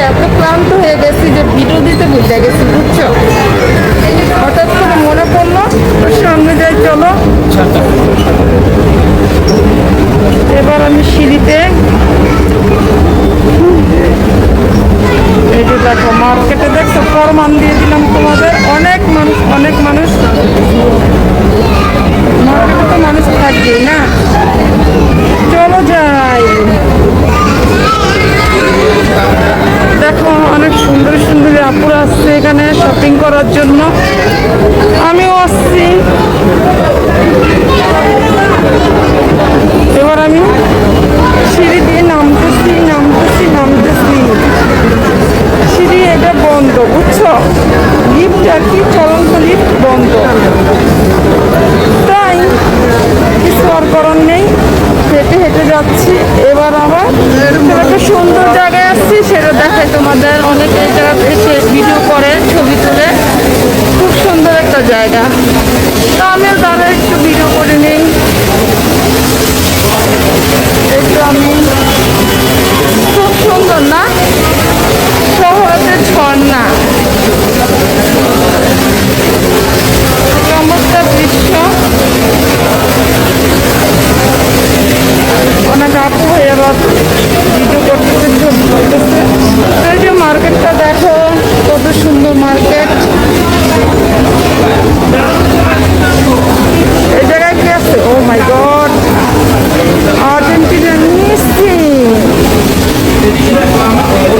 এত ক্লান্ত হয়ে গেছি যে ভিডিও দিতে বুঝে গেছি, বুঝছো? হঠাৎ করে মনে পড়লো সামনে যাই, চলো। এবার আমি সিঁড়িতে, এই যে দেখো মার্কেটে, দেখছো প্রমাণ দিয়ে দিলাম তোমাদের। অনেক মানুষ, অনেক মানুষ। মার্কেটে তো মানুষ থাকবেই না। চলো যাই। দেখো অনেক সুন্দর সুন্দর আপুরা আসছে এখানে শপিং করার জন্য, আমিও আসছি। এবার আমি সিঁড়ি দিয়ে নামতেছি। সিঁড়ি এটা বন্ধ, বুঝছো? লিফট আর কি, চলন্ত লিফট বন্ধ, তাই কিছু আর করার নেই, হেঁটে হেঁটে যাচ্ছি। এবার আবার একটা সুন্দর জায়গায় আসছি, সেটা দেখাই তোমাদের। অনেকে এই জায়গাতে এসে ভিডিও করে, ছবি তুলে, খুব সুন্দর একটা জায়গা। তো আমিও তারা একটু ভিডিও করে নিই। একটু আমি, খুব সুন্দর না শহরের ঝর্ণা, চমৎকার দৃশ্য। অনেক আপু এবার ভিডিও করতেছে, ছবি করতেছে। এই যে মার্কেটটা দেখো, কত সুন্দর মার্কেট। এই জায়গায় কি আছে? ও মাই গড, আর্জেন্টিনা মেসি,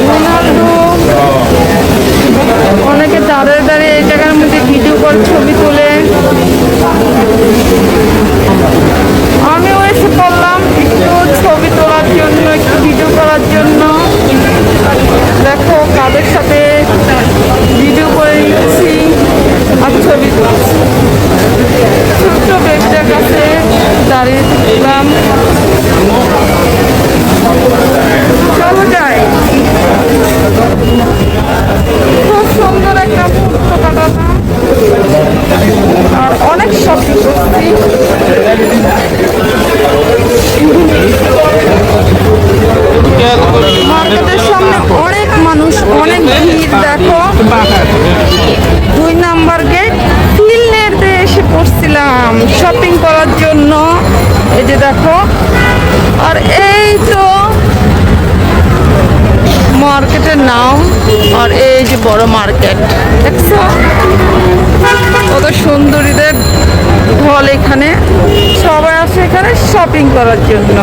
রোনাল্ডো। অনেকে দাঁড়িয়ে দাঁড়িয়ে এই জায়গার মধ্যে ভিডিও করে, ছবি তোলে। আমিও এসে পড়লাম একটু ছবি তোলার জন্য, একটু ভিডিও করার জন্য। দেখো কাদের সাথে ভিডিও করে নিচ্ছি আর ছবি তুলছি। ছোট্ট বেবিটার কাছে দাঁড়িয়ে থাকলাম। চলো যাই। খুব সুন্দর একটা মুহূর্ত কাটালাম আর অনেক শপিং করছি। মার্কেটের সামনে অনেক মানুষ, অনেক ভিড়। দেখো 2 নাম্বার গেট ফিল্ডেতে এসে পড়ছিলাম শপিং করার জন্য। এই যে দেখো, আর এই তো মার্কেটের নাম। আর এই যে বড় মার্কেট, দেখছো কত সুন্দরীদের ঢল। এখানে সবাই আসে এখানে শপিং করার জন্য।